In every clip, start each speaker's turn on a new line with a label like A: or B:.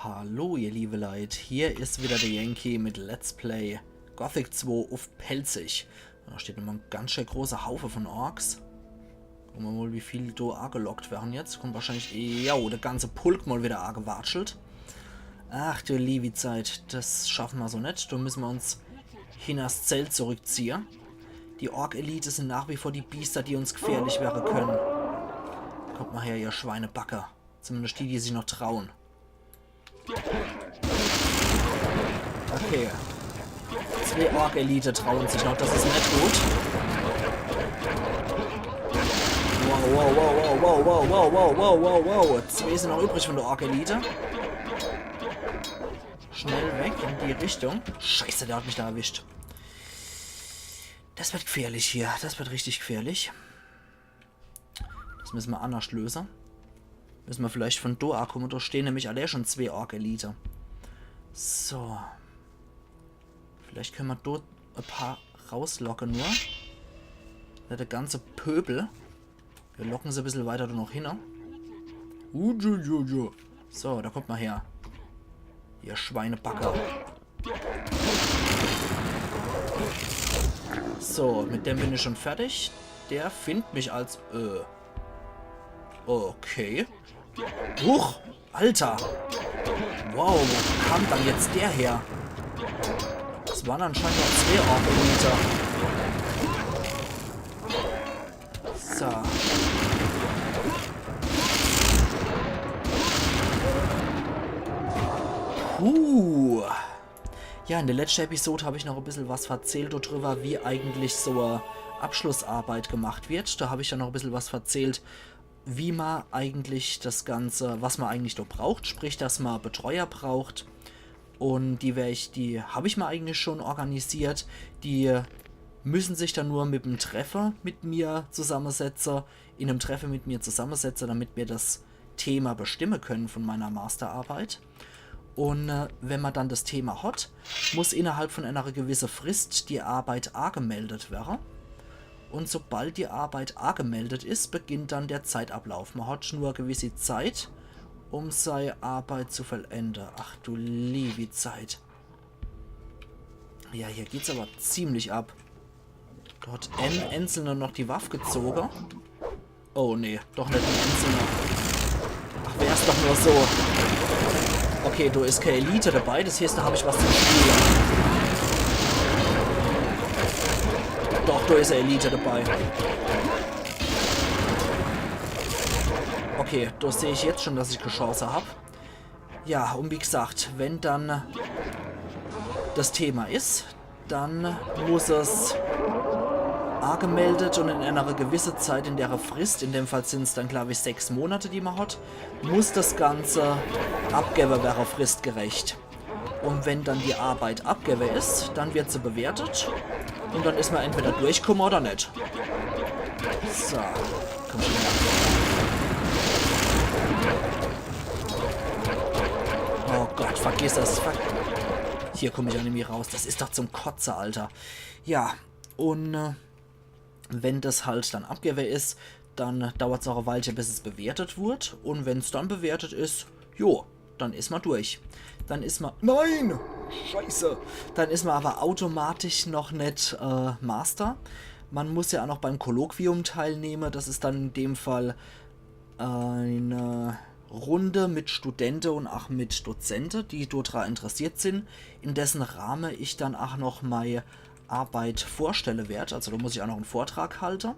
A: Hallo ihr liebe Leute, hier ist wieder der Yankee mit Let's Play Gothic 2 auf Pelzig. Da steht immer ein ganz schön großer Haufe von Orks. Gucken wir mal, wie viel da angelockt werden jetzt. Kommt wahrscheinlich, ja, der ganze Pulk mal wieder angewatschelt. Ach du liebe Zeit, das schaffen wir so nicht. Da müssen wir uns hinters Zelt zurückziehen. Die Ork-Elite sind nach wie vor die Biester, die uns gefährlich werden können. Kommt mal her, ihr Schweinebacker. Zumindest die, die sich noch trauen. Okay. 2 Ork-Elite trauen sich noch, das ist nicht gut. Wow. 2 sind noch übrig von der Ork-Elite. Schnell weg in die Richtung. Scheiße, der hat mich da erwischt. Das wird gefährlich hier. Das wird richtig gefährlich. Das müssen wir anders lösen. Müssen wir vielleicht von da kommen. Da stehen nämlich alle schon 2 Ork-Elite. So. Vielleicht können wir dort ein paar rauslocken nur. Der ganze Pöbel. Wir locken sie ein bisschen weiter da noch hin. So, da kommt mal her. Ihr Schweinebacker. So, mit dem bin ich schon fertig. Der findet mich als... Okay. Huch! Alter! Wow, wo kam dann jetzt der her? Das waren anscheinend noch 2 Ork-Elite. So. Ja, in der letzten Episode habe ich noch ein bisschen was erzählt darüber, wie eigentlich so eine Abschlussarbeit gemacht wird. Da habe ich ja noch ein bisschen was erzählt, wie man eigentlich das Ganze, was man eigentlich da braucht, sprich, dass man Betreuer braucht. Und die habe ich mal eigentlich schon organisiert. Die müssen sich dann nur mit einem Treffer mit mir zusammensetzen, damit wir das Thema bestimmen können von meiner Masterarbeit. Und wenn man dann das Thema hat, muss innerhalb von einer gewissen Frist die Arbeit angemeldet werden. Und sobald die Arbeit angemeldet ist, beginnt dann der Zeitablauf. Man hat nur eine gewisse Zeit, um seine Arbeit zu vollenden. Ach du liebe Zeit. Ja, hier geht's aber ziemlich ab. Da hat ein Einzelner noch die Waffe gezogen. Oh nee, doch nicht ein Einzelner. Ach, wär's doch nur so. Okay, da ist keine Elite dabei, das heißt, da habe ich was zu spielen. Doch, da ist eine Elite dabei. Okay, da sehe ich jetzt schon, dass ich eine Chance habe. Ja, und wie gesagt, wenn dann das Thema ist, dann muss es angemeldet und in einer gewissen Zeit, in der Frist, in dem Fall sind es dann glaube ich 6 Monate, die man hat, muss das Ganze abgeben werden, fristgerecht. Und wenn dann die Arbeit abgeben ist, dann wird sie bewertet und dann ist man entweder durchgekommen oder nicht. So, komm schon her. Oh Gott, vergiss das. Hier komme ich auch nicht mehr raus. Das ist doch zum Kotzen, Alter. Ja, und wenn das halt dann abgewehrt ist, dann dauert es auch eine Weile, bis es bewertet wird. Und wenn es dann bewertet ist, jo, dann ist man durch. Dann ist man... Nein! Scheiße! Dann ist man aber automatisch noch nicht Master. Man muss ja auch noch beim Kolloquium teilnehmen. Das ist dann in dem Fall eine Runde mit Studenten und auch mit Dozenten, die daran interessiert sind, in dessen Rahmen ich dann auch noch meine Arbeit vorstellen werde. Also da muss ich auch noch einen Vortrag halten.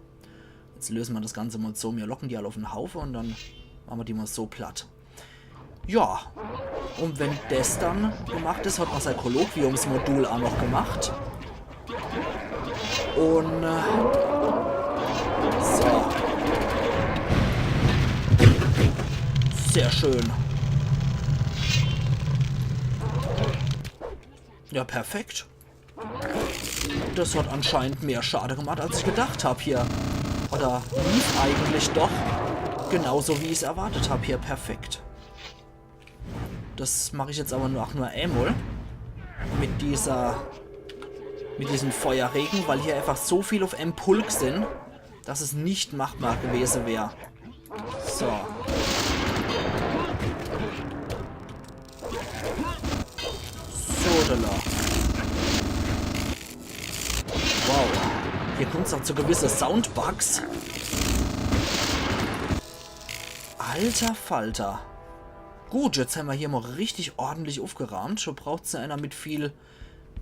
A: Jetzt lösen wir das Ganze mal so, wir locken die alle auf den Haufen und dann machen wir die mal so platt. Ja, und wenn das dann gemacht ist, hat man sein Kolloquiumsmodul auch noch gemacht. Und so. Sehr schön. Ja, perfekt. Das hat anscheinend mehr Schade gemacht, als ich gedacht habe hier. Oder lief eigentlich doch genauso, wie ich es erwartet habe hier. Perfekt. Das mache ich jetzt aber nur einmal. Mit diesem Feuerregen, weil hier einfach so viel auf einem Pulk sind, dass es nicht machbar gewesen wäre. So. Sodala. Wow. Hier kommt es auch zu gewissen Soundbugs. Alter Falter. Gut, jetzt haben wir hier mal richtig ordentlich aufgeräumt. Schon braucht es einer mit viel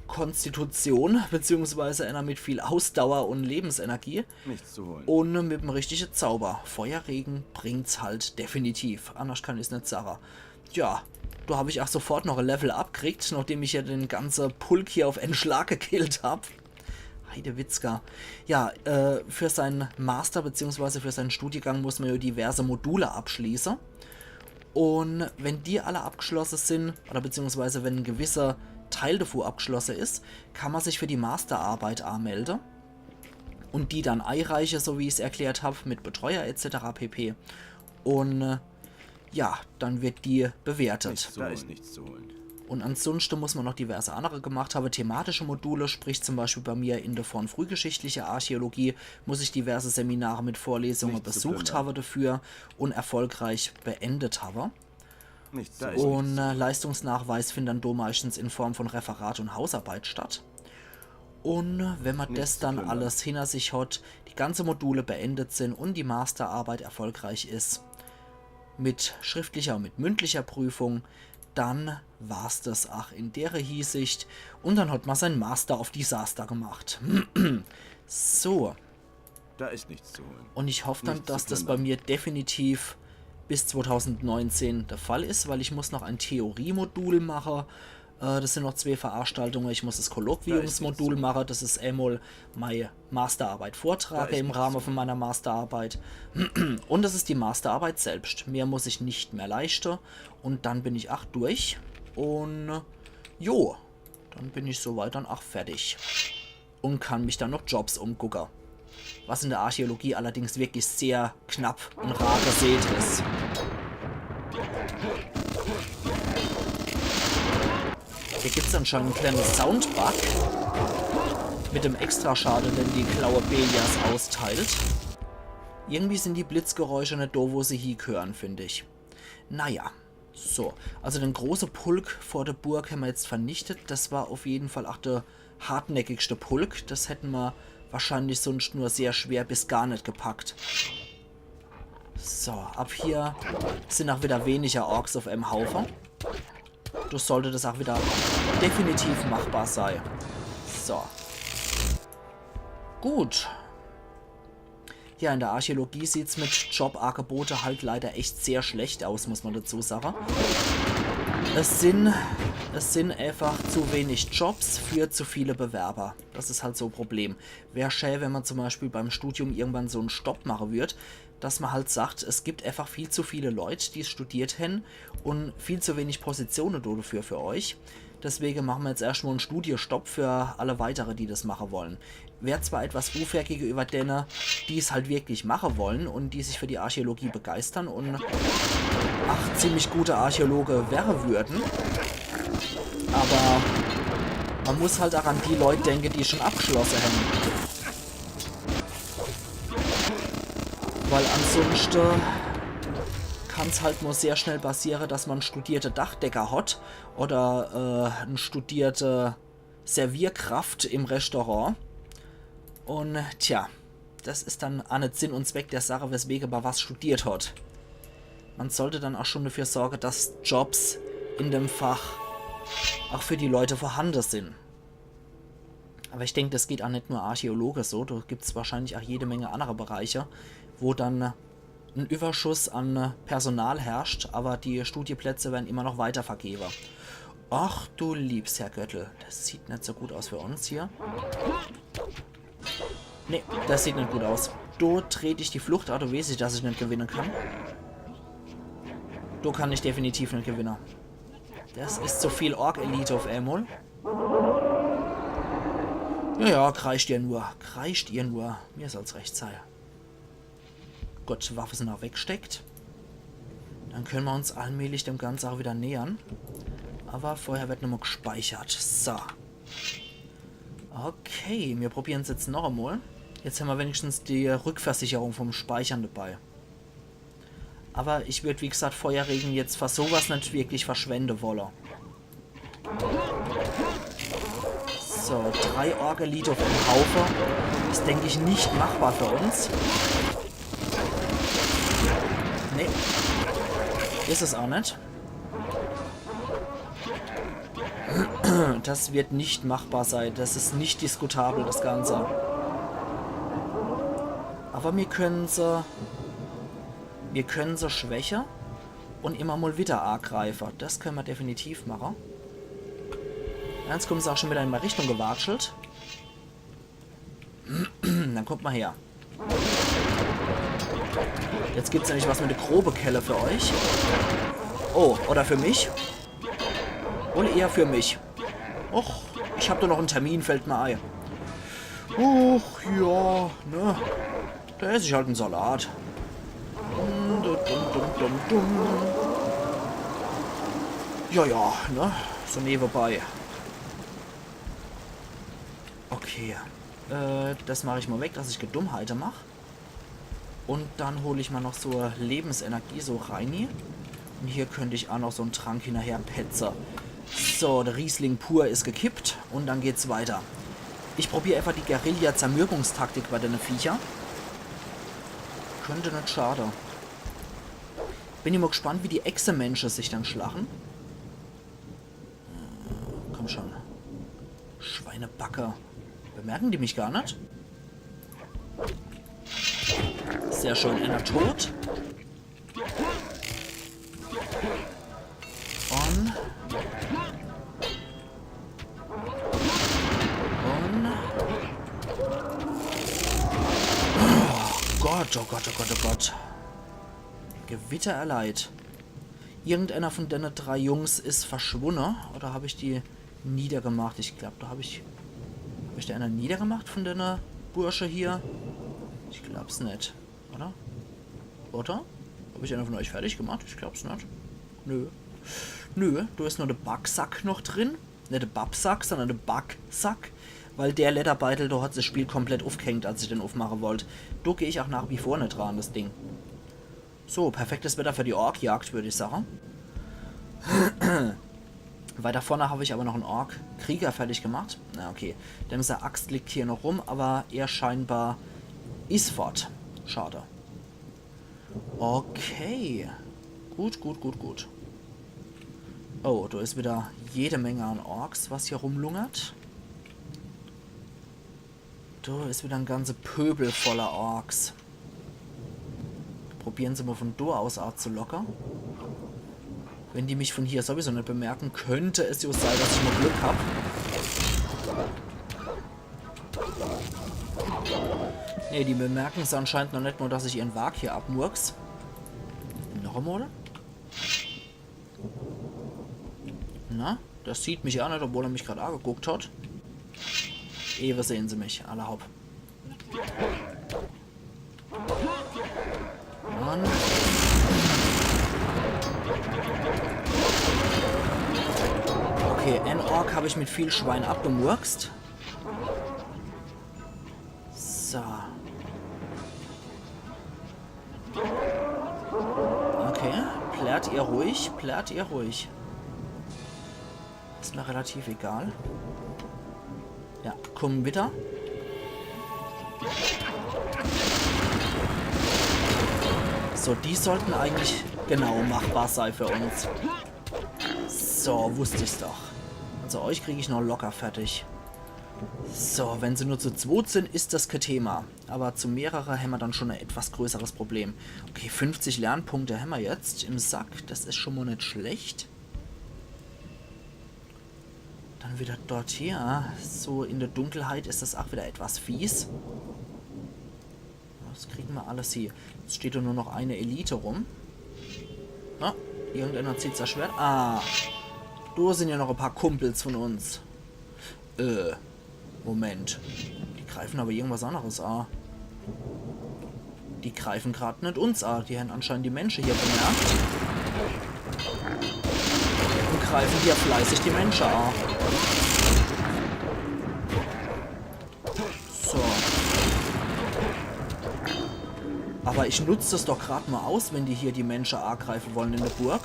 A: Konstitution, beziehungsweise einer mit viel Ausdauer und Lebensenergie.
B: Nichts zu holen.
A: Und mit dem richtigen Zauber. Feuerregen bringt's halt definitiv. Anders kann ich es nicht sagen. Ja, da habe ich auch sofort noch ein Level abgekriegt, nachdem ich ja den ganzen Pulk hier auf einen Schlag gekillt habe. Heidewitzka. Ja, für seinen Master bzw. für seinen Studiengang muss man ja diverse Module abschließen. Und wenn die alle abgeschlossen sind, oder beziehungsweise wenn ein gewisser Teil davon abgeschlossen ist, kann man sich für die Masterarbeit anmelden. Und die dann einreichen, so wie ich es erklärt habe, mit Betreuer etc. pp. Und ja, dann wird die bewertet.
B: Da ist nichts zu holen.
A: Und ansonsten muss man noch diverse andere gemacht haben. Thematische Module, sprich zum Beispiel bei mir in der von frühgeschichtliche Archäologie, muss ich diverse Seminare mit Vorlesungen besucht haben dafür und erfolgreich beendet habe. Und Leistungsnachweis findet dann meistens in Form von Referat und Hausarbeit statt. Und wenn man das dann alles hinter sich hat, die ganzen Module beendet sind und die Masterarbeit erfolgreich ist, mit schriftlicher und mit mündlicher Prüfung, dann war's das auch in der Hinsicht. Und dann hat man sein Master of Disaster gemacht. So.
B: Da ist nichts zu holen.
A: Und ich hoffe dann, dass das bei mir definitiv bis 2019 der Fall ist, weil ich muss noch ein Theoriemodul machen. Das sind noch 2 Veranstaltungen. Ich muss das Kolloquiumsmodul machen. Das ist einmal meine Masterarbeit vortrage im Rahmen von meiner Masterarbeit. Und das ist die Masterarbeit selbst. Mehr muss ich nicht mehr leisten. Und dann bin ich auch durch. Und jo, dann bin ich soweit dann auch fertig. Und kann mich dann noch Jobs umgucken. Was in der Archäologie allerdings wirklich sehr knapp und rar gesät ist. Hier gibt es anscheinend einen kleinen Soundbug mit dem Extraschaden, den die Klaue Belias austeilt. Irgendwie sind die Blitzgeräusche nicht da, wo sie hingehören, finde ich. Naja, so. Also den großen Pulk vor der Burg haben wir jetzt vernichtet. Das war auf jeden Fall auch der hartnäckigste Pulk. Das hätten wir wahrscheinlich sonst nur sehr schwer bis gar nicht gepackt. So, ab hier sind auch wieder weniger Orks auf einem Haufen. Das sollte das auch wieder definitiv machbar sein. So. Gut. Ja, in der Archäologie sieht es mit Jobangebote halt leider echt sehr schlecht aus, muss man dazu sagen. Es sind einfach zu wenig Jobs für zu viele Bewerber. Das ist halt so ein Problem. Wäre schön, wenn man zum Beispiel beim Studium irgendwann so einen Stopp machen würde, dass man halt sagt, es gibt einfach viel zu viele Leute, die es studiert haben und viel zu wenig Positionen dafür für euch. Deswegen machen wir jetzt erstmal einen Studiestopp für alle weitere, die das machen wollen. Wäre zwar etwas unfair gegenüber denen, die es halt wirklich machen wollen und die sich für die Archäologie begeistern und ziemlich gute Archäologe wäre würden. Aber man muss halt auch an die Leute denken, die schon abgeschlossen haben. Weil ansonsten kann es halt nur sehr schnell passieren, dass man studierte Dachdecker hat oder eine studierte Servierkraft im Restaurant. Und tja, das ist dann auch nicht Sinn und Zweck der Sache, weswegen man was studiert hat. Man sollte dann auch schon dafür sorgen, dass Jobs in dem Fach auch für die Leute vorhanden sind. Aber ich denke, das geht auch nicht nur Archäologe so. Da gibt es wahrscheinlich auch jede Menge andere Bereiche, wo dann ein Überschuss an Personal herrscht, aber die Studienplätze werden immer noch weiter vergeben. Ach du liebst, Herr Göttel. Das sieht nicht so gut aus für uns hier. Ne, das sieht nicht gut aus. Da trete ich die Flucht, du weißt, dass ich nicht gewinnen kann. Da kann ich definitiv nicht gewinnen. Das ist zu viel Ork-Elite auf einmal. Ja, kreischt ihr nur. Kreischt ihr nur. Mir soll's recht sein. Gut, Waffe sind auch weggesteckt. Dann können wir uns allmählich dem Ganzen auch wieder nähern. Aber vorher wird nochmal gespeichert. So. Okay, wir probieren es jetzt noch einmal. Jetzt haben wir wenigstens die Rückversicherung vom Speichern dabei. Aber ich würde, wie gesagt, Feuerregen jetzt für sowas nicht wirklich verschwenden wollen. So, 3 Ork-Elite auf einem Haufen. Ist, denke ich, nicht machbar für uns. Nee. Ist es auch nicht. Das wird nicht machbar sein. Das ist nicht diskutabel, das Ganze. Aber wir können sie schwächer und immer mal wieder Argreifer. Das können wir definitiv machen. Jetzt kommen sie auch schon wieder in meine Richtung gewatschelt. Dann kommt mal her. Jetzt gibt es nämlich was mit der grobe Kelle für euch. Oh, oder für mich? Wohl eher für mich. Och, ich habe da noch einen Termin, fällt mir ein. Och, ja, ne. Da esse ich halt einen Salat. Ja, ja, ne. So nebenbei. Okay. Das mache ich mal weg, dass ich Gedummheiten mache. Und dann hole ich mal noch so Lebensenergie so rein hier. Und hier könnte ich auch noch so einen Trank hinterher petzen. So, der Riesling pur ist gekippt. Und dann geht's weiter. Ich probiere einfach die Guerilla-Zermürbungstaktik bei den Viecher. Könnte nicht schade. Bin ich mal gespannt, wie die Echse-Menschen sich dann schlagen. Komm schon. Schweinebacke. Bemerken die mich gar nicht? Sehr schön, einer tot. Und oh Gott, oh Gott, oh Gott, oh Gott. Gewitter erleid. Irgendeiner von den 3 Jungs ist verschwunden. Oder habe ich die niedergemacht? Ich glaube, da habe ich... Habe ich da einer niedergemacht von den Bursche hier? Ich glaub's nicht. Oder? Oder? Habe ich einer von euch fertig gemacht? Ich glaub's nicht. Nö. Nö, da ist nur der Backsack noch drin. Nicht der Babsack, sondern der Backsack. Weil der Lederbeitel, da hat das Spiel komplett aufgehängt, als ich den aufmachen wollte. Da gehe ich auch nach wie vor nicht dran, das Ding. So, perfektes Wetter für die Ork-Jagd, würde ich sagen. Weiter vorne habe ich aber noch einen Ork-Krieger fertig gemacht. Na, okay. Denn seine Axt liegt hier noch rum, aber er scheinbar ist fort. Schade. Okay. Gut, gut, gut, gut. Oh, da ist wieder jede Menge an Orks, was hier rumlungert. Da ist wieder ein ganzer Pöbel voller Orks. Probieren sie mal von da aus Art zu locker. Wenn die mich von hier sowieso nicht bemerken, könnte es ja sein, dass ich noch Glück habe. Ne, die bemerken es anscheinend noch nicht nur, dass ich ihren Wag hier abmurks. Noch einmal? Na, das sieht mich ja nicht, obwohl er mich gerade angeguckt hat. Ewe sehen sie mich, alle hopp. Mann. Okay, N-Ork habe ich mit viel Schwein abgemurkst. So. Okay, plärt ihr ruhig, plärt ihr ruhig. Ist mir relativ egal. Ja, komm wieder. So, die sollten eigentlich genau machbar sein für uns. So, wusste ich's doch. Also euch kriege ich noch locker fertig. So, wenn sie nur zu 2 sind, ist das kein Thema. Aber zu mehreren haben wir dann schon ein etwas größeres Problem. Okay, 50 Lernpunkte haben wir jetzt im Sack. Das ist schon mal nicht schlecht. Dann wieder dort hier. So, in der Dunkelheit ist das auch wieder etwas fies. Das kriegen wir alles hier. Jetzt steht da nur noch eine Elite rum. Ah, irgendeiner zieht sein Schwert. Ah, da sind ja noch ein paar Kumpels von uns. Moment. Die greifen aber irgendwas anderes an. Die greifen gerade nicht uns an. Die haben anscheinend die Menschen hier bemerkt. Und greifen hier fleißig die Menschen an. So. Aber ich nutze das doch gerade mal aus, wenn die hier die Menschen angreifen wollen in der Burg.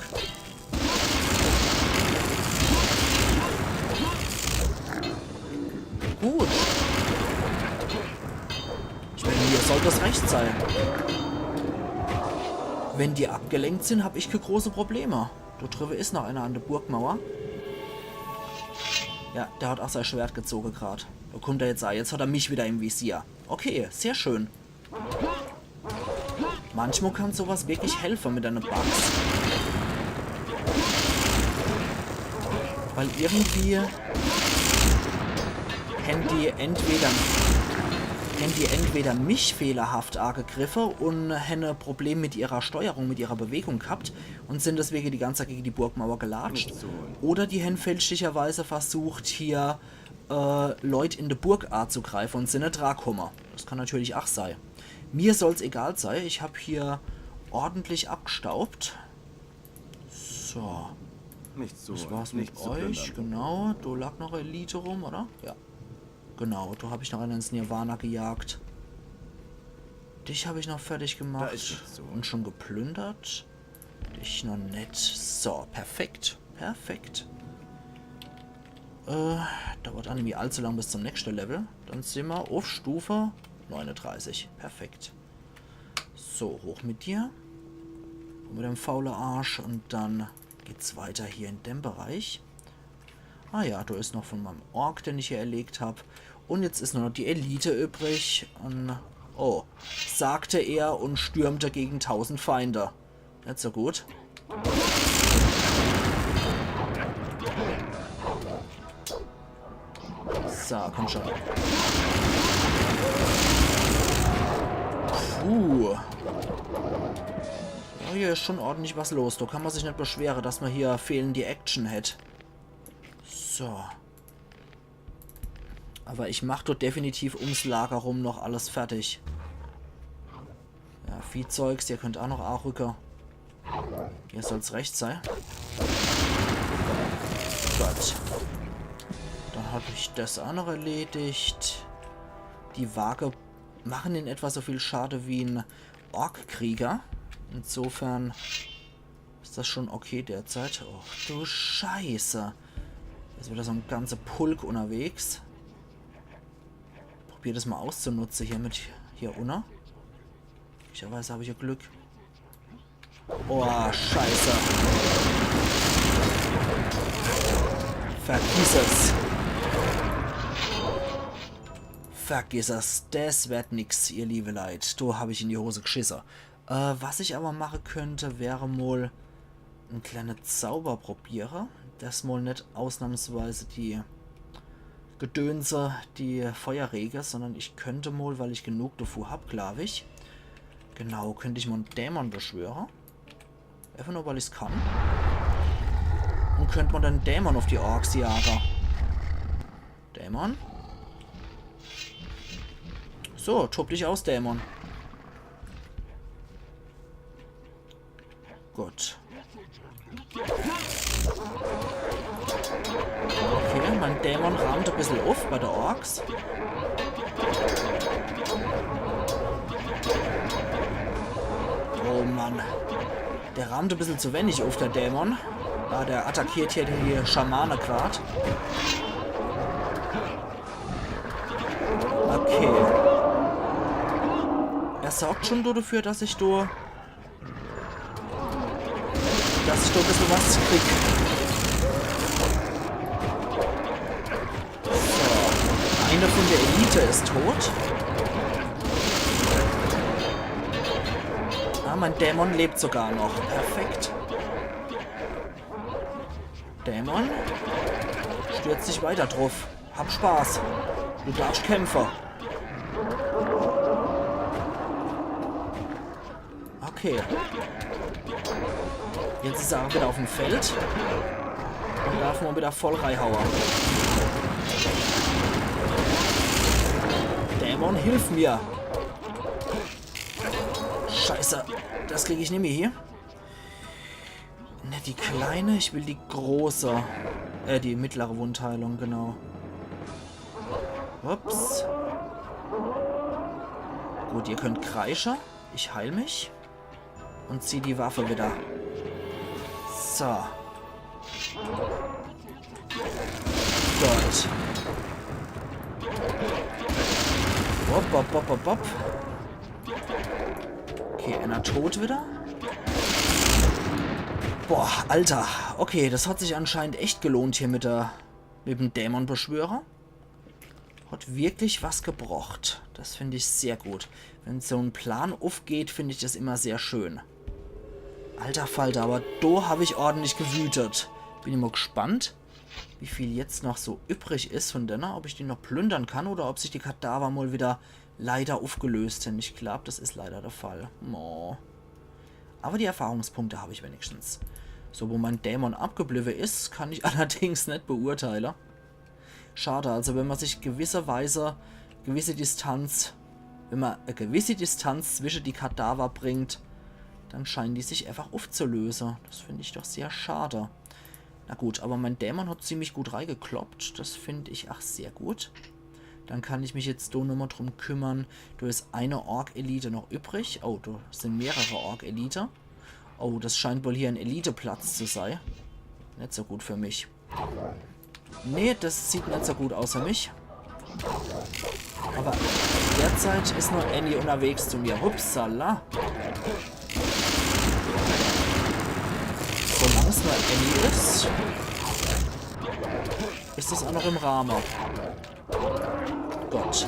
A: gut. Ich meine, mir soll das recht sein. Wenn die abgelenkt sind, habe ich keine große Probleme. Da drüben ist noch einer an der Burgmauer. Ja, der hat auch sein Schwert gezogen gerade. Da kommt er jetzt an. Jetzt hat er mich wieder im Visier. Okay, sehr schön. Manchmal kann sowas wirklich helfen mit einer Bugs. Weil irgendwie haben die entweder mich fehlerhaft angegriffen und haben ein Problem mit ihrer Steuerung, mit ihrer Bewegung gehabt und sind deswegen die ganze Zeit gegen die Burgmauer gelatscht. Oder die haben fälschlicherweise versucht, hier Leute in die Burg anzugreifen und sind nicht drangekommen. Das kann natürlich auch sein. Mir soll es egal sein. Ich habe hier ordentlich abgestaubt. So.
B: Nichts zu
A: Das
B: holen.
A: war's mit
B: Nichts zu
A: euch.
B: plündern.
A: Genau. Da lag noch Elite rum, oder? Ja. Genau. Da habe ich noch einen ins Nirvana gejagt. Dich habe ich noch fertig gemacht.
B: Da ist nichts zu holen.
A: Und schon geplündert. Dich noch nicht. So, perfekt. Perfekt. Dauert auch nicht mehr allzu lang bis zum nächsten Level. Dann sind wir auf Stufe 39. Perfekt. So, hoch mit dir. Und mit dem faulen Arsch. Und dann geht's weiter hier in dem Bereich. Ah ja, da ist noch von meinem Ork, den ich hier erlegt habe. Und jetzt ist nur noch die Elite übrig. Und, oh, sagte er und stürmte gegen 1000 Feinde. Nicht so gut. So, komm schon. Puh. Ja, hier ist schon ordentlich was los. Da kann man sich nicht beschweren, dass man hier fehlende Action hat. So. Aber ich mache dort definitiv ums Lager rum noch alles fertig. Ja, Viehzeugs, ihr könnt auch noch anrücken. Hier soll es recht sein. Gott. Dann habe ich das auch noch erledigt. Die Waage machen in etwa so viel Schade wie ein Orkkrieger. Insofern ist das schon okay derzeit. Oh, du Scheiße. Jetzt wieder so ein ganzer Pulk unterwegs. Probier das mal auszunutzen hier mit hier unten. Möglicherweise habe ich ja Glück. Oh, Scheiße. Vergiss es. Vergiss es. Das wird nix, ihr liebe Leid. Da habe ich in die Hose geschissen. Was ich aber machen könnte, wäre mal ein kleiner Zauber probieren. Das mal nicht ausnahmsweise die Gedönse, die Feuerrege, sondern ich könnte mal, weil ich genug davor habe, glaube ich. Genau, könnte ich mal einen Dämon beschwören. Einfach nur, weil ich es kann. Und könnte man dann Dämon auf die Orks jagen. Dämon? So, tob dich aus, Dämon. Gut. Okay, mein Dämon rahmt ein bisschen auf bei der Orks. Oh Mann. Der rahmt ein bisschen zu wenig auf, der Dämon. Ah, der attackiert hier die Schamane gerade. Okay. Er sorgt schon dafür, dass ich da ein bisschen was krieg. So. Einer von der Elite ist tot. Ah, mein Dämon lebt sogar noch. Perfekt. Dämon, stürzt dich weiter drauf. Hab Spaß. Du darfst kämpfen. Okay. Jetzt ist er auch wieder auf dem Feld. Und darf man wieder voll reinhauen. Dämon, hilf mir. Scheiße. Das kriege ich nicht mehr hier. Ne, die kleine, ich will die große. Die mittlere Wundheilung, genau. Ups. Gut, ihr könnt kreischen. Ich heil mich. Und zieh die Waffe wieder. So. Gut. bop, bop, bop, bop. Okay, einer tot wieder. Boah, Alter. Okay, das hat sich anscheinend echt gelohnt hier mit dem Dämonbeschwörer. Hat wirklich was gebracht. Das finde ich sehr gut. Wenn so ein Plan aufgeht, finde ich das immer sehr schön. Alter Falter, aber da habe ich ordentlich gewütet. Bin ich mal gespannt, wie viel jetzt noch so übrig ist von denen. Ob ich die noch plündern kann oder ob sich die Kadaver mal wieder leider aufgelöst sind. Ich glaube, das ist leider der Fall. Oh. Aber die Erfahrungspunkte habe ich wenigstens. So, wo mein Dämon abgeblieben ist, kann ich allerdings nicht beurteilen. Schade, also wenn man sich wenn man eine gewisse Distanz zwischen die Kadaver bringt, dann scheinen die sich einfach aufzulösen. Das finde ich doch sehr schade. Na gut, aber mein Dämon hat ziemlich gut reingekloppt. Das finde ich auch sehr gut. Dann kann ich mich jetzt da nochmal drum kümmern. Da ist eine Ork-Elite noch übrig. Oh, da sind mehrere Ork-Elite. Oh, das scheint wohl hier ein Elite-Platz zu sein. Nicht so gut für mich. Nee, das sieht nicht so gut aus für mich. Aber derzeit ist noch Annie unterwegs zu mir. Hupsala. Solange es nur Annie ist, ist das auch noch im Rahmen. Gott.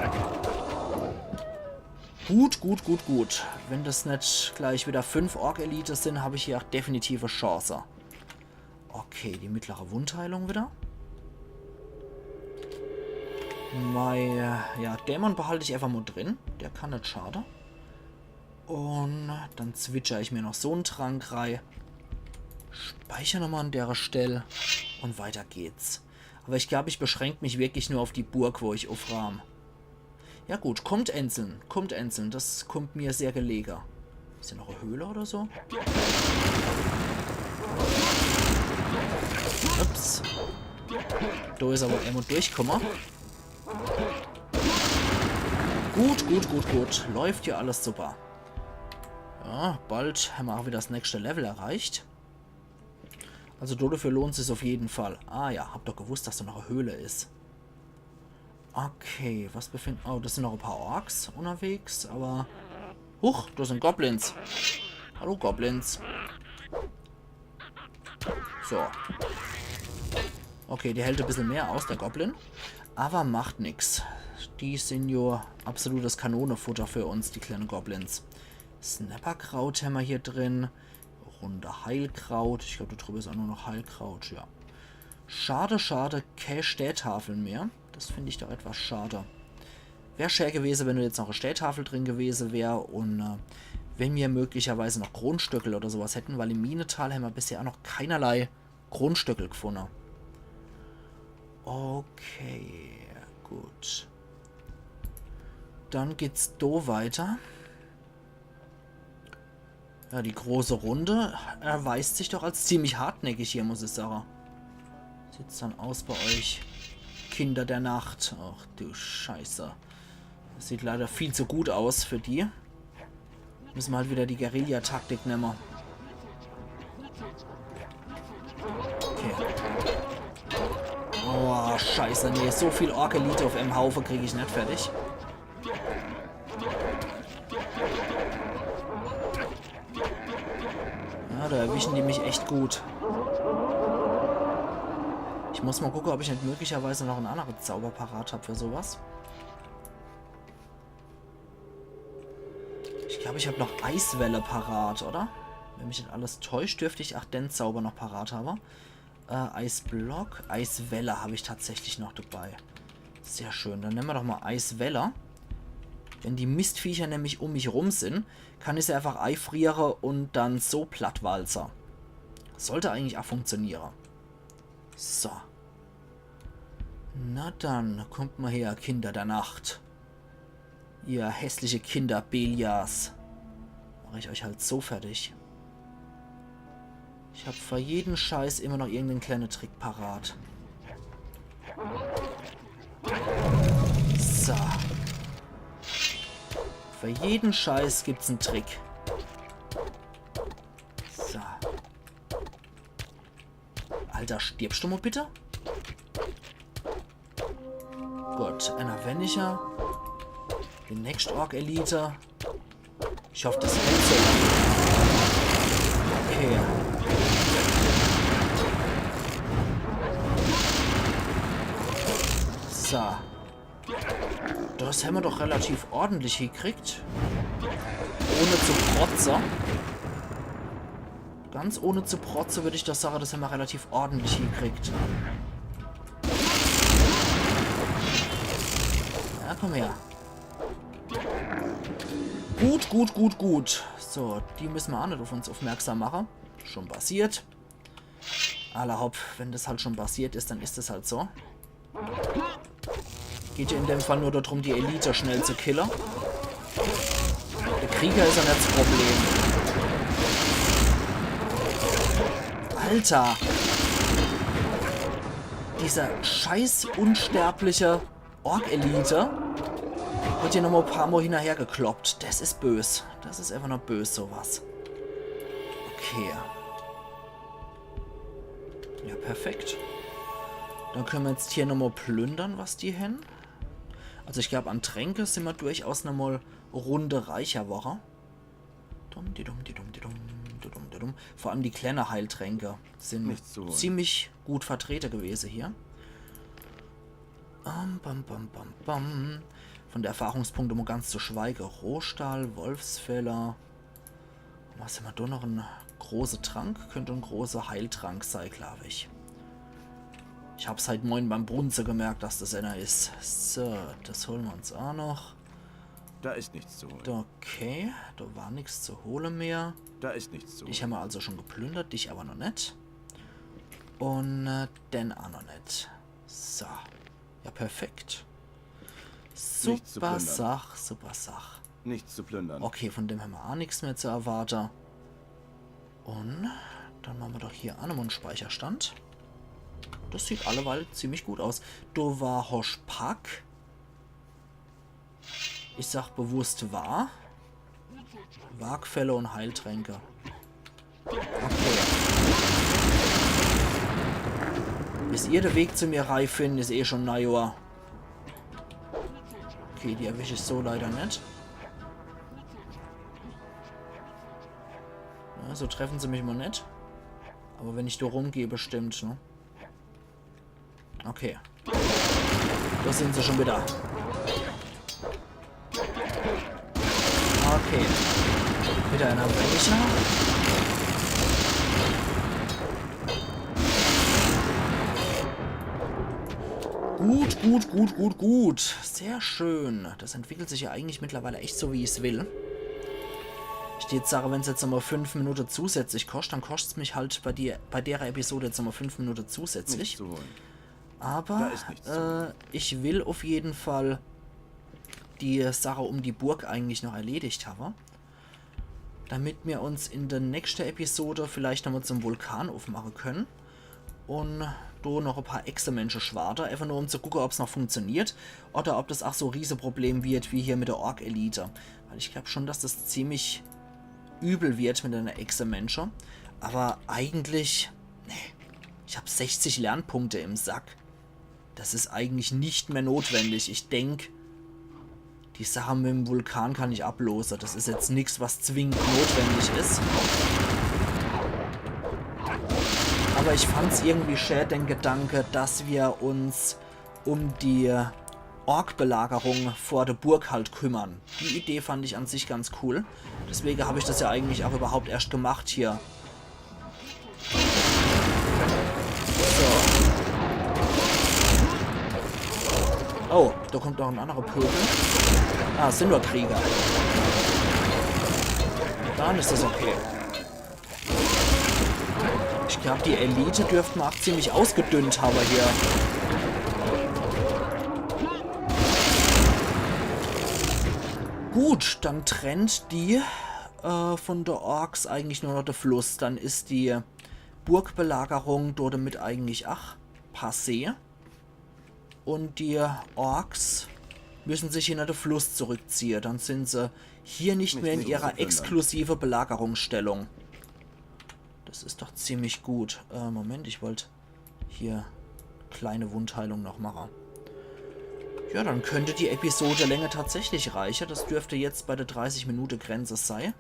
A: Gut. Wenn das nicht gleich wieder 5 Ork-Elite sind, habe ich hier auch definitive Chance. Okay, die mittlere Wundheilung wieder. Ja, Dämon behalte ich einfach mal drin. Der kann nicht schade. Und dann zwitscher ich mir noch so einen Trank rein. Speichere nochmal an der Stelle. Und weiter geht's. Aber ich glaube, ich beschränke mich wirklich nur auf die Burg, wo ich aufrahm. Ja gut, kommt Enseln. Das kommt mir sehr gelegen. Ist hier noch eine Höhle oder so? Ups. Da ist aber irgendwo durchgekommen. Gut. Läuft hier alles super. Ja, bald haben wir auch wieder das nächste Level erreicht. Also dafür lohnt es sich auf jeden Fall. Ah ja, hab doch gewusst, dass da noch eine Höhle ist. Okay, was befindet... Oh, das sind noch ein paar Orks unterwegs, aber... Huch, da sind Goblins. Hallo Goblins. So. Okay, die hält ein bisschen mehr aus, der Goblin. Aber macht nichts. Die sind ja absolutes Kanonenfutter für uns, die kleinen Goblins. Snapperkraut haben wir hier drin. Runde Heilkraut. Ich glaube, da drüben ist auch nur noch Heilkraut, ja. Schade. Keine Städtafeln mehr. Das finde ich doch etwas schade. Wäre schön gewesen, wenn du jetzt noch eine Städtafel drin gewesen wäre und wenn wir möglicherweise noch Kronstöckel oder sowas hätten, weil im Minetal haben wir bisher auch noch keinerlei Kronstöckel gefunden. Okay, gut. Dann geht's da weiter. Ja, die große Runde erweist sich doch als ziemlich hartnäckig hier, muss ich sagen. Sieht's dann aus bei euch? Kinder der Nacht. Ach du Scheiße. Das sieht leider viel zu gut aus für die. Müssen wir halt wieder die Guerilla-Taktik nehmen. Okay. Oh, scheiße. Nee, so viel Ork-Elite auf einem Haufen kriege ich nicht fertig. Ja, da erwischen die mich echt gut. Ich muss mal gucken, ob ich nicht möglicherweise noch einen anderen Zauber parat habe für sowas. Ich glaube, ich habe noch Eiswelle parat, oder? Wenn mich nicht alles täuscht, dürfte ich auch den Zauber noch parat haben. Eisblock, Eiswelle habe ich tatsächlich noch dabei. Sehr schön, dann nehmen wir doch mal Eiswelle. Wenn die Mistviecher nämlich um mich rum sind, kann ich sie einfach einfrieren und dann so plattwalzer. Sollte eigentlich auch funktionieren. So. Na dann, kommt mal her, Kinder der Nacht. Ihr hässliche Kinder Belias. Mache ich euch halt so fertig. Ich habe für jeden Scheiß immer noch irgendeinen kleinen Trick parat. So. Für jeden Scheiß gibt's einen Trick. So. Alter, stirbst du mal bitte? Gut, einer weniger. Die Next Orc Elite. Ich hoffe, das hält so lange. Okay. So. Das haben wir doch relativ ordentlich gekriegt. Ohne zu protzen. Ganz ohne zu protzen würde ich das sagen, das haben wir relativ ordentlich gekriegt. Ja, komm her. Gut, gut, gut, gut. So, die müssen wir auch nicht auf uns aufmerksam machen. Schon passiert. Allerhaupt, wenn das halt schon passiert ist, dann ist das halt so. Geht ja in dem Fall nur darum, die Elite schnell zu killen. Der Krieger ist ja nicht das Problem. Alter! Dieser scheiß unsterbliche Ork-Elite wird hier nochmal ein paar Mal hinterher gekloppt. Das ist böse. Das ist einfach nur böse, sowas. Okay. Ja, perfekt. Dann können wir jetzt hier nochmal plündern, was die hin. Also ich glaube, an Tränke sind wir durchaus nochmal Runde reicher Woche. Vor allem die kleinen Heiltränke sind ziemlich gut vertreten gewesen hier. Von der Erfahrungspunkte mal ganz zu schweigen. Rohstahl, Wolfsfäller. Was haben wir da noch? Ein großer Trank? Könnte ein großer Heiltrank sein, glaube ich. Ich habe es halt moin beim Brunze gemerkt, dass das einer ist. So, das holen wir uns auch noch.
B: Da ist nichts zu holen.
A: Okay, da war nichts zu holen mehr.
B: Da ist nichts zu holen.
A: Dich haben wir also schon geplündert, dich aber noch nicht. Und den auch noch nicht. So. Ja, perfekt. Super Sach, super Sach.
B: Nichts zu plündern.
A: Okay, von dem haben wir auch nichts mehr zu erwarten. Und dann machen wir doch hier auch nochmal einen Speicherstand. Das sieht alleweil ziemlich gut aus. Da war Hoschpack. Ich sag bewusst wahr. Wagfälle und Heiltränke. Okay. Bis ihr den Weg zu mir reif findet, ist eh schon Najor. Okay, die erwische ich so leider nicht. Ja, so treffen sie mich mal nicht. Aber wenn ich da rumgehe, bestimmt, ne? Okay. Da sind sie schon wieder. Okay. Wieder einer welcher. Gut, gut, gut, gut, gut. Sehr schön. Das entwickelt sich ja eigentlich mittlerweile echt so, wie ich es will. Ich die jetzt sage, wenn es jetzt nochmal 5 Minuten zusätzlich kostet, dann kostet es mich halt bei der Episode jetzt nochmal 5 Minuten zusätzlich. Aber ich will auf jeden Fall die Sache um die Burg eigentlich noch erledigt haben. Damit wir uns in der nächsten Episode vielleicht nochmal zum Vulkan aufmachen können. Und da noch ein paar Echse-Menschen schwarten, einfach nur um zu gucken, ob es noch funktioniert. Oder ob das auch so ein Riesenproblem wird wie hier mit der Ork-Elite. Weil ich glaube schon, dass das ziemlich übel wird mit einer Echse-Menschen. Aber eigentlich, nee, ich habe 60 Lernpunkte im Sack. Das ist eigentlich nicht mehr notwendig. Ich denke, die Sache mit dem Vulkan kann ich ablosen. Das ist jetzt nichts, was zwingend notwendig ist. Aber ich fand es irgendwie schön, den Gedanke, dass wir uns um die Ork-Belagerung vor der Burg halt kümmern. Die Idee fand ich an sich ganz cool. Deswegen habe ich das ja eigentlich auch überhaupt erst gemacht hier. So. Oh, da kommt noch ein anderer Pöbel. Ah, es sind nur Krieger. Dann ist das okay. Ich glaube, die Elite dürften wir auch ziemlich ausgedünnt haben hier. Gut, dann trennt die von der Orks eigentlich nur noch der Fluss. Dann ist die Burgbelagerung dort damit eigentlich passé. Und die Orks müssen sich hinter den Fluss zurückziehen. Dann sind sie hier nicht mehr in ihrer exklusiven Belagerungsstellung. Das ist doch ziemlich gut. Moment, ich wollte hier kleine Wundheilung noch machen. Ja, dann könnte die Episodelänge tatsächlich reichen. Das dürfte jetzt bei der 30-Minuten-Grenze sein.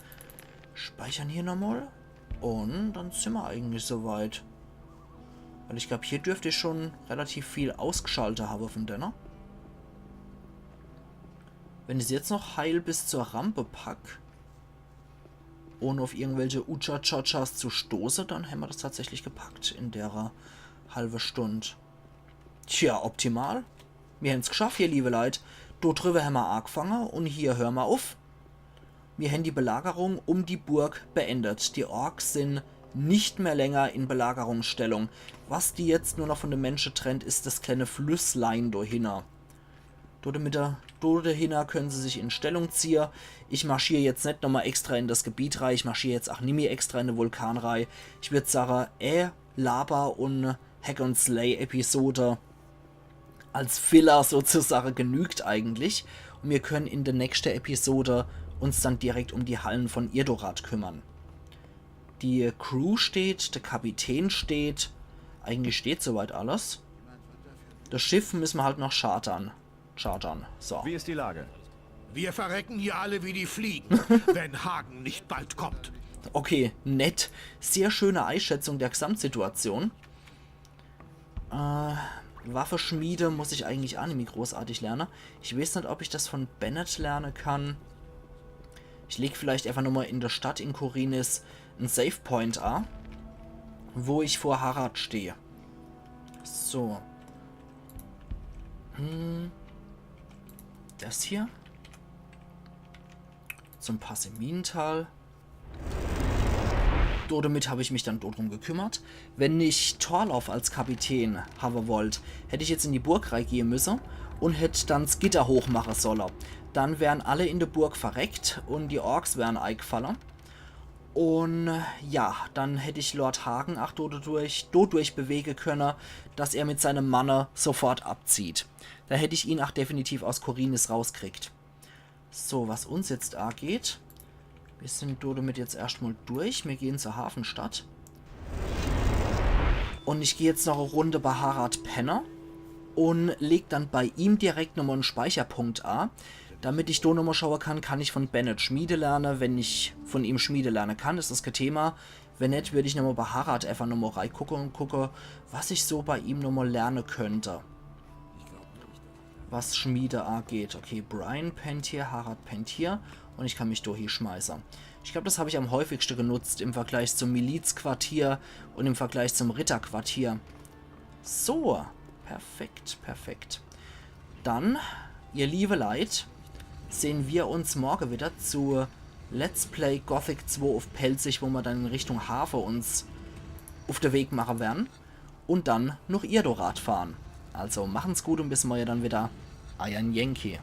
A: Speichern hier nochmal. Und dann sind wir eigentlich soweit. Weil ich glaube, hier dürfte ich schon relativ viel ausgeschaltet haben von denen. Wenn ich es jetzt noch heil bis zur Rampe pack, ohne auf irgendwelche Ucha-Chachas zu stoßen, dann haben wir das tatsächlich gepackt in der halbe Stunde. Tja, optimal. Wir haben es geschafft hier, liebe Leute. Dort drüber haben wir angefangen und hier hören wir auf. Wir haben die Belagerung um die Burg beendet. Die Orks sind nicht mehr länger in Belagerungsstellung. Was die jetzt nur noch von den Menschen trennt, ist das kleine Flüsslein dahinter. Dort dahinter können sie sich in Stellung ziehen. Ich marschiere jetzt nicht nochmal extra in das Gebiet rein. Ich marschiere jetzt auch nicht mehr extra in den Vulkan rein. Ich würde sagen, Laber und Hack and Slay Episode als Filler sozusagen genügt eigentlich. Und wir können in der nächsten Episode uns dann direkt um die Hallen von Irdorat kümmern. Die Crew steht, der Kapitän steht. Eigentlich steht soweit alles. Das Schiff müssen wir halt noch chartern. So.
C: Wie ist die Lage?
D: Wir verrecken hier alle wie die Fliegen, wenn Hagen nicht bald kommt.
A: Okay, nett. Sehr schöne Einschätzung der Gesamtsituation. Waffenschmiede muss ich eigentlich auch nicht mehr großartig lernen. Ich weiß nicht, ob ich das von Bennett lernen kann. Ich lege vielleicht einfach nochmal in der Stadt in Khorinis einen Save Point an, wo ich vor Harad stehe. So. Das hier. Zum Passeminental. Damit habe ich mich dann drum gekümmert. Wenn ich Torlauf als Kapitän haben wollt, hätte ich jetzt in die Burg reingehen müssen und hätte dann das Gitter hochmachen sollen. Dann wären alle in der Burg verreckt und die Orks wären eingefallen. Und ja, dann hätte ich Lord Hagen auch dodurch bewegen können, dass er mit seinem Manne sofort abzieht. Da hätte ich ihn auch definitiv aus Khorinis rauskriegt. So, was uns jetzt angeht. Wir sind damit jetzt erstmal durch. Wir gehen zur Hafenstadt. Und ich gehe jetzt noch eine Runde bei Harad Penner. Und lege dann bei ihm direkt nochmal einen Speicherpunkt an. Damit ich da nochmal schauen kann ich von Bennett Schmiede lernen. Wenn ich von ihm Schmiede lernen kann, ist das kein Thema. Wenn nicht, würde ich nochmal bei Harad einfach nochmal reingucken und gucken, was ich so bei ihm nochmal lernen könnte. Was Schmiede angeht. Okay, Brian pennt hier, Harad pennt hier. Und ich kann mich durch hier schmeißen. Ich glaube, das habe ich am häufigsten genutzt im Vergleich zum Milizquartier und im Vergleich zum Ritterquartier. So, perfekt, perfekt. Dann, ihr liebe Leute, sehen wir uns morgen wieder zu Let's Play Gothic 2 auf Pelzig, wo wir dann in Richtung Hafen uns auf den Weg machen werden. Und dann nach Irdorat fahren. Also machen's gut und bis morgen dann wieder. Euer Yankee.